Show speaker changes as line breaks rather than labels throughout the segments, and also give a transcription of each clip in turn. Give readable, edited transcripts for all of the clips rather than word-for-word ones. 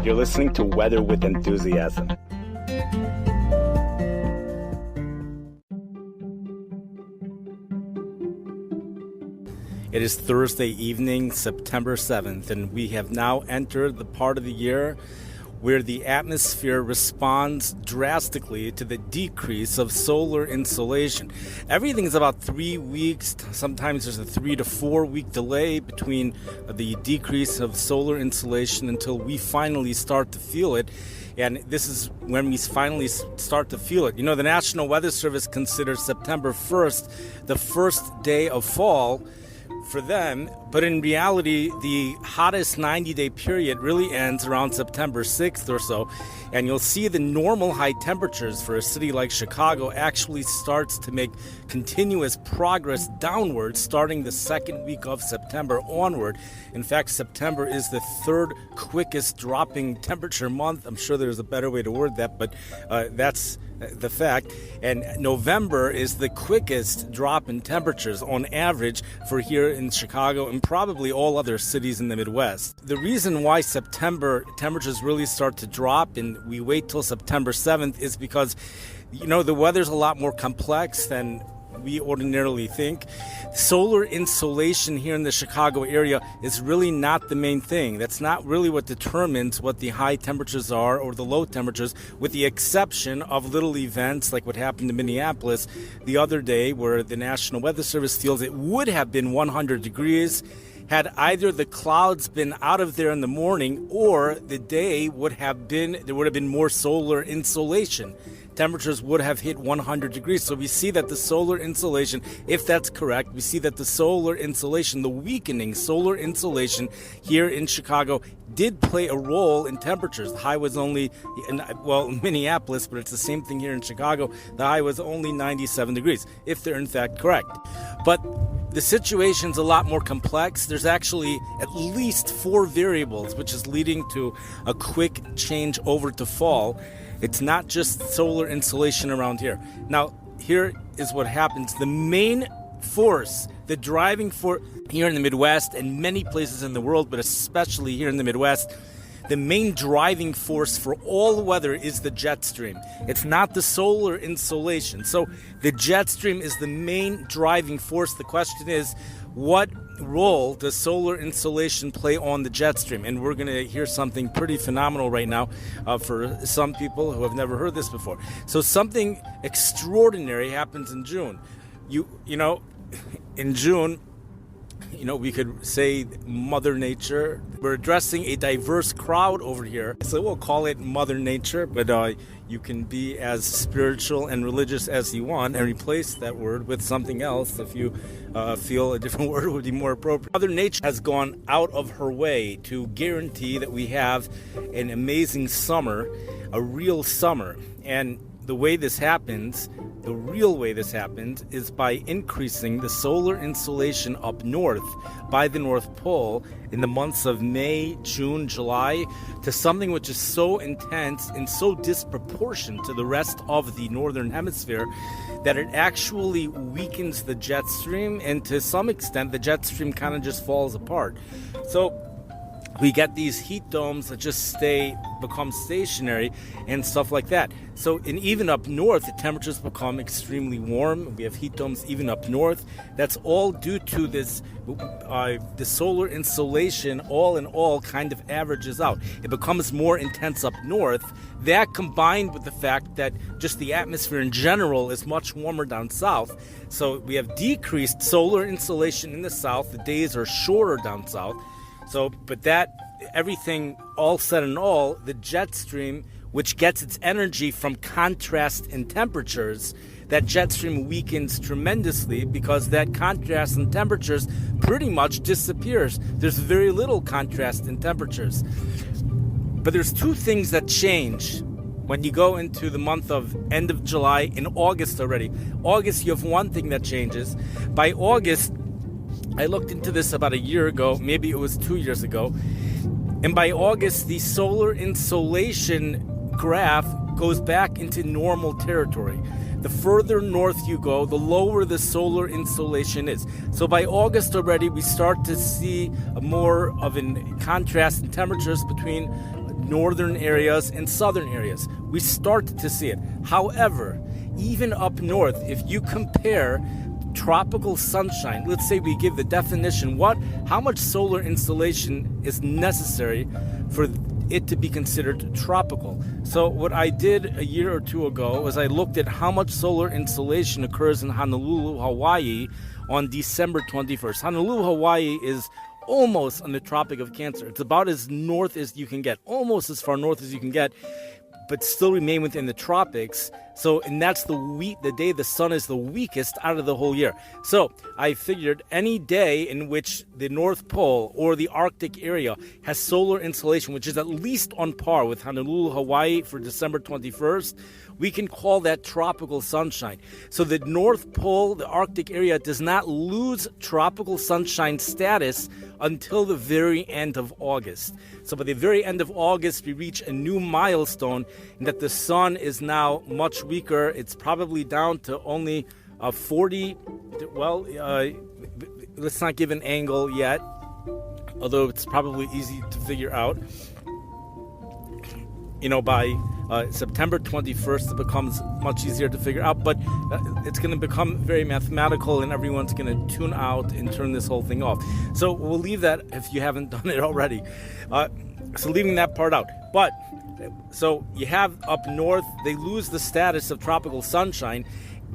You're listening to Weather with Enthusiasm. It is Thursday evening, September 7th, and we have now entered the part of the year where the atmosphere responds drastically to the decrease of solar insolation. Everything is about 3 weeks. Sometimes there's a 3 to 4 week delay between the decrease of solar insolation until we finally start to feel it. And this is when we finally start to feel it. You know, the National Weather Service considers September 1st the first day of fall for them, but in reality, the hottest 90-day period really ends around September 6th or so, and you'll see the normal high temperatures for a city like Chicago actually starts to make continuous progress downward starting the second week of September onward. In fact, September is the third quickest dropping temperature month. I'm sure there's a better way to word that, but that's the fact. And November is the quickest drop in temperatures on average for here in Chicago and probably all other cities in the Midwest. The reason why September temperatures really start to drop and we wait till September 7th is because, you know, the weather's a lot more complex than we ordinarily think. Solar insolation here in the Chicago area is really not the main thing. That's not really what determines what the high temperatures are or the low temperatures, with the exception of little events like what happened in Minneapolis the other day, where the National Weather Service feels it would have been 100 degrees had either the clouds been out of there in the morning or the day there would have been more solar insolation. Temperatures would have hit 100 degrees. So we see that the solar insolation, if that's correct, we see that the solar insolation, the weakening solar insolation here in Chicago did play a role in temperatures. The high was only, in Minneapolis, but it's the same thing here in Chicago. The high was only 97 degrees, if they're in fact correct. But the situation's a lot more complex. There's actually at least 4 variables, which is leading to a quick change over to fall. It's not just solar insolation around here. Now, here is what happens. The main force, the driving force here in the Midwest and many places in the world, but especially here in the Midwest, the main driving force for all weather is the jet stream. It's not the solar insolation. So the jet stream is the main driving force. The question is, what role does solar insolation play on the jet stream? And we're going to hear something pretty phenomenal right now for some people who have never heard this before. So something extraordinary happens in June. You know, in June, you know, we could say Mother Nature. We're addressing a diverse crowd over here, so we'll call it Mother Nature, but you can be as spiritual and religious as you want and replace that word with something else if you feel a different word would be more appropriate. Mother Nature has gone out of her way to guarantee that we have an amazing summer, a real summer. And the way this happens, the real way this happens, is by increasing the solar insolation up north by the North Pole in the months of May, June, July to something which is so intense and so disproportionate to the rest of the northern hemisphere that it actually weakens the jet stream, and to some extent the jet stream kind of just falls apart. So we get these heat domes that just become stationary and stuff like that. So, and even up north, the temperatures become extremely warm. We have heat domes even up north. That's all due to this, the solar insolation, all in all, kind of averages out. It becomes more intense up north. That combined with the fact that just the atmosphere in general is much warmer down south. So we have decreased solar insolation in the south. The days are shorter down south. So, but that, everything all said and all, the jet stream, which gets its energy from contrast in temperatures, that jet stream weakens tremendously because that contrast in temperatures pretty much disappears. There's very little contrast in temperatures. But there's 2 things that change when you go into the month of end of July, in August already. August, you have one thing that changes. By August, I looked into this about a year ago, maybe it was 2 years ago, and by August, the solar insolation graph goes back into normal territory. The further north you go, the lower the solar insolation is. So by August already, we start to see more of a contrast in temperatures between northern areas and southern areas. We start to see it. However, even up north, if you compare tropical sunshine, let's say we give the definition, how much solar insolation is necessary for it to be considered tropical. So what I did a year or two ago was I looked at how much solar insolation occurs in Honolulu, Hawaii on December 21st. Honolulu, Hawaii is almost on the Tropic of Cancer. It's about as north as you can get, almost as far north as you can get, but still remain within the tropics. So, and that's the day the sun is the weakest out of the whole year. So I figured any day in which the North Pole or the Arctic area has solar insolation, which is at least on par with Honolulu, Hawaii for December 21st, we can call that tropical sunshine. So the North Pole, the Arctic area, does not lose tropical sunshine status until the very end of August. So by the very end of August, we reach a new milestone in that the sun is now much weaker. It's probably down to only 40. Well, let's not give an angle yet, although it's probably easy to figure out. By September 21st, it becomes much easier to figure out, but it's going to become very mathematical and everyone's going to tune out and turn this whole thing off. So we'll leave that if you haven't done it already. So leaving that part out. But, so you have up north, they lose the status of tropical sunshine,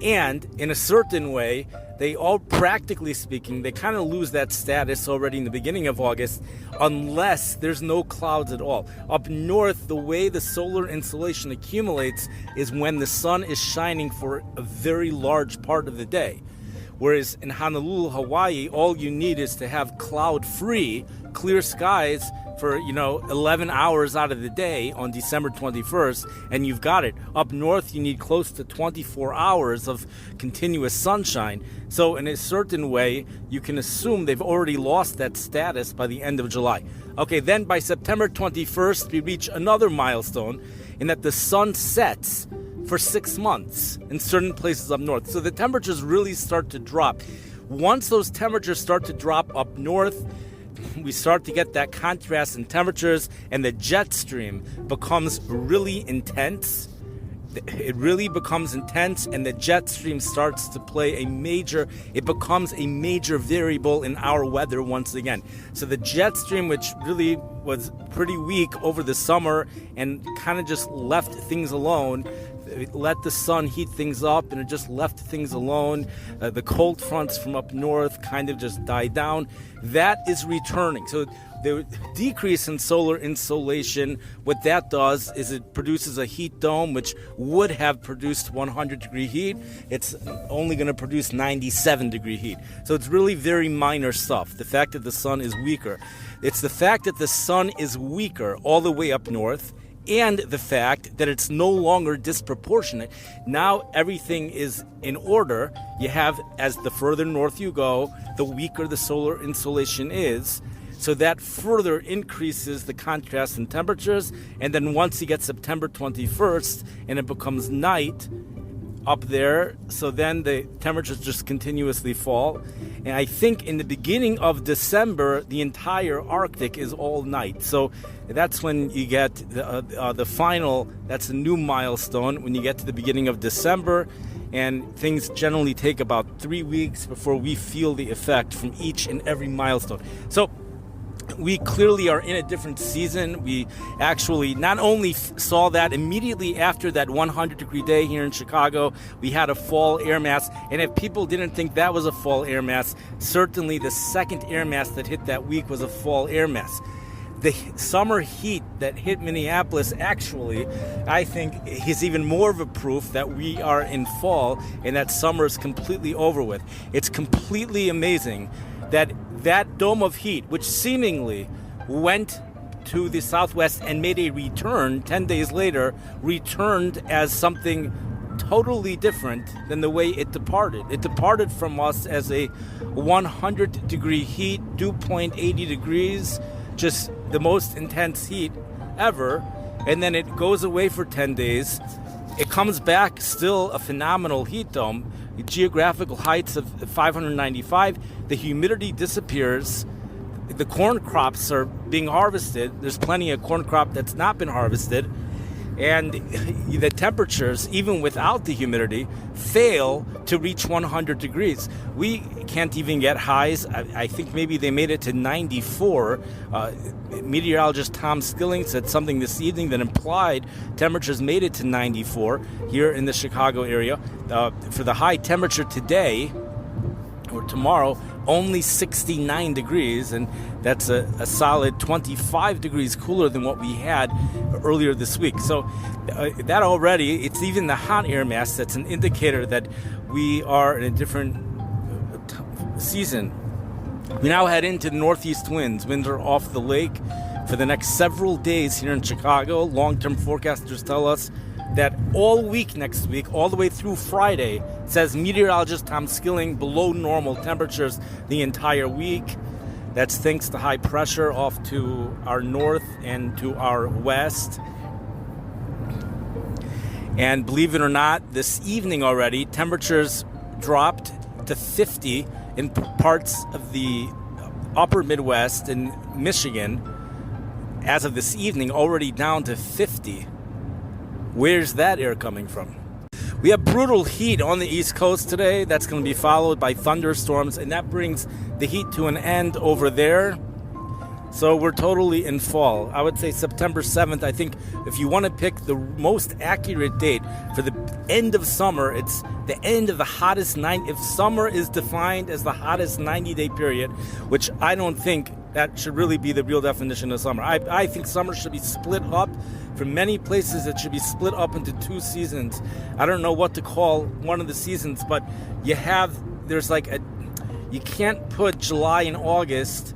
and in a certain way, they all, practically speaking, they kind of lose that status already in the beginning of August, unless there's no clouds at all. Up north, the way the solar insolation accumulates is when the sun is shining for a very large part of the day. Whereas in Honolulu, Hawaii, all you need is to have cloud-free, clear skies for 11 hours out of the day on December 21st, and you've got it. Up north, you need close to 24 hours of continuous sunshine. So in a certain way, you can assume they've already lost that status by the end of July. Okay, then by September 21st, we reach another milestone in that the sun sets for 6 months in certain places up north. So the temperatures really start to drop. Once those temperatures start to drop up north, we start to get that contrast in temperatures, and the jet stream becomes really intense. It really becomes intense, and the jet stream starts to play it becomes a major variable in our weather once again. So the jet stream, which really was pretty weak over the summer and kind of just left things alone, it let the sun heat things up, and it just left things alone. The cold fronts from up north kind of just died down. That is returning. So the decrease in solar insolation, what that does is it produces a heat dome, which would have produced 100-degree heat. It's only going to produce 97-degree heat. So it's really very minor stuff. The fact that the sun is weaker. It's the fact that the sun is weaker all the way up north, and the fact that it's no longer disproportionate. Now everything is in order. You have, as the further north you go, the weaker the solar insolation is. So that further increases the contrast in temperatures. And then once you get September 21st and it becomes night up there, so then the temperatures just continuously fall. And I think in the beginning of December, the entire Arctic is all night. So that's when you get the final, that's a new milestone, when you get to the beginning of December. And things generally take about 3 weeks before we feel the effect from each and every milestone. So we clearly are in a different season. We actually not only saw that immediately after that 100-degree day here in Chicago, we had a fall air mass. And if people didn't think that was a fall air mass, certainly the second air mass that hit that week was a fall air mass. The summer heat that hit Minneapolis actually, I think, is even more of a proof that we are in fall and that summer is completely over with. It's completely amazing that dome of heat, which seemingly went to the southwest and made a return 10 days later, returned as something totally different than the way it departed. It departed from us as a 100-degree heat, dew point 80 degrees, just the most intense heat ever, and then it goes away for 10 days. It comes back still a phenomenal heat dome, geographical heights of 595. The humidity disappears. the corn crops are being harvested. There's plenty of corn crop that's not been harvested. And the temperatures, even without the humidity, fail to reach 100 degrees. We can't even get highs. I think maybe they made it to 94. Meteorologist Tom Skilling said something this evening that implied temperatures made it to 94 here in the Chicago area. For the high temperature today, or tomorrow, only 69 degrees, and that's a solid 25 degrees cooler than what we had earlier this week. So that already, it's even the hot air mass that's an indicator that we are in a different season. We now head into northeast winds. Winds are off the lake for the next several days here in Chicago. Long-term forecasters tell us that all week next week, all the way through Friday, says meteorologist Tom Skilling, below normal temperatures the entire week. That's thanks to high pressure off to our north and to our west. And believe it or not, this evening already, temperatures dropped to 50 in parts of the upper Midwest and Michigan. As of this evening, already down to 50. Where's that air coming from? We have brutal heat on the East Coast today. That's going to be followed by thunderstorms, and that brings the heat to an end over there. So we're totally in fall. I would say September 7th. I think if you want to pick the most accurate date for the end of summer, it's the end of the hottest night. If summer is defined as the hottest 90-day period, which I don't think that should really be the real definition of summer. I think summer should be split up. For many places, it should be split up into two seasons. I don't know what to call one of the seasons, but you can't put July and August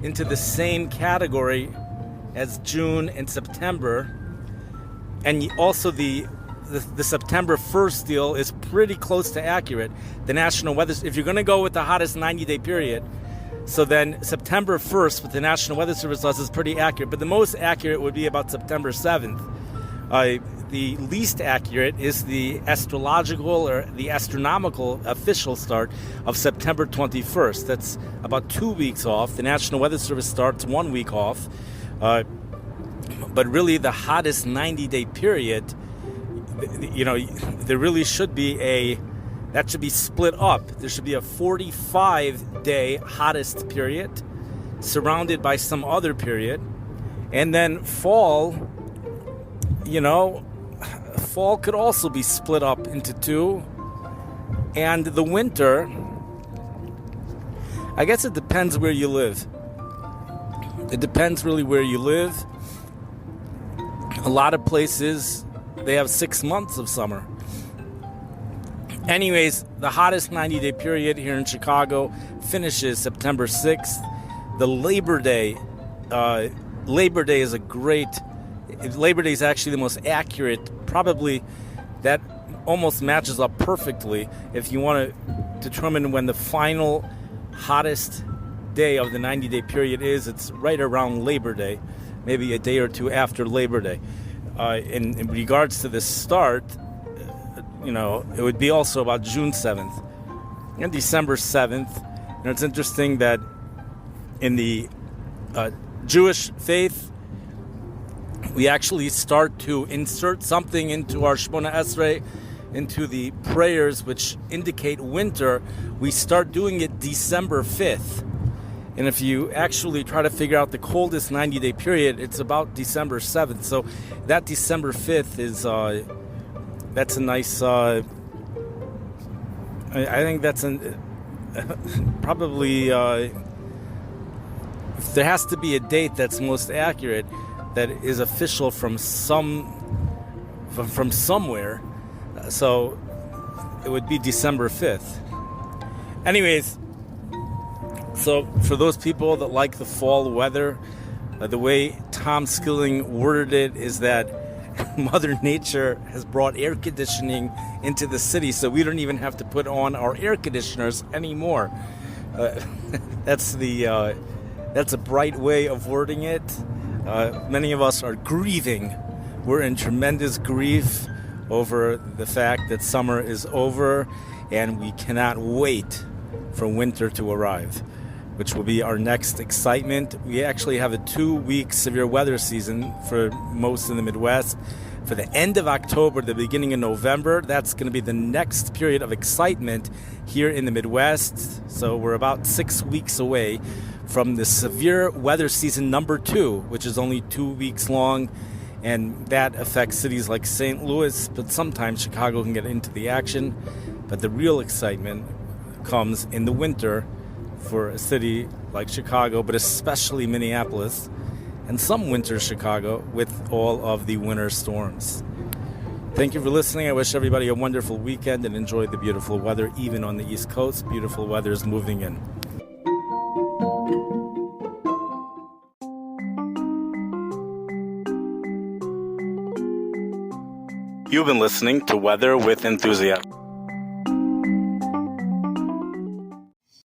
into the same category as June and September. And also the September 1st deal is pretty close to accurate. The National Weather, if you're going to go with the hottest 90-day period, so then September 1st, what the National Weather Service does, is pretty accurate. But the most accurate would be about September 7th. The least accurate is the astrological or the astronomical official start of September 21st. That's about 2 weeks off. The National Weather Service starts 1 week off. But really the hottest 90-day period, there really should be that should be split up. There should be a 45-day hottest period surrounded by some other period. And then fall could also be split up into two. And the winter, I guess it depends where you live. It depends really where you live. A lot of places, they have 6 months of summer. Anyways, the hottest 90-day period here in Chicago finishes September 6th. The Labor Day is Labor Day is actually the most accurate. Probably that almost matches up perfectly if you want to determine when the final hottest day of the 90-day period is. It's right around Labor Day, maybe a day or two after Labor Day. In regards to the start, it would be also about June 7th and December 7th. And it's interesting that in the Jewish faith, we actually start to insert something into our Shemona Esrei, into the prayers which indicate winter. We start doing it December 5th. And if you actually try to figure out the coldest 90-day period, it's about December 7th. So that December 5th is... that's a nice, I think that's probably, if there has to be a date that's most accurate, that is official from somewhere, so it would be December 5th. Anyways, so for those people that like the fall weather, the way Tom Skilling worded it is that Mother Nature has brought air conditioning into the city, so we don't even have to put on our air conditioners anymore. That's a bright way of wording it. Many of us are grieving. We're in tremendous grief over the fact that summer is over, and we cannot wait for winter to arrive. which will be our next excitement. We actually have a 2-week severe weather season for most in the Midwest. For the end of October, the beginning of November, that's going to be the next period of excitement here in the Midwest. So we're about 6 weeks away from the severe weather season number 2, which is only 2 weeks long. And that affects cities like St. Louis, but sometimes Chicago can get into the action. But the real excitement comes in the winter for a city like Chicago, but especially Minneapolis, and some winter Chicago with all of the winter storms. Thank you for listening. I wish everybody a wonderful weekend and enjoy the beautiful weather, even on the East Coast. Beautiful weather is moving in. You've been listening to Weather with Enthusiasm.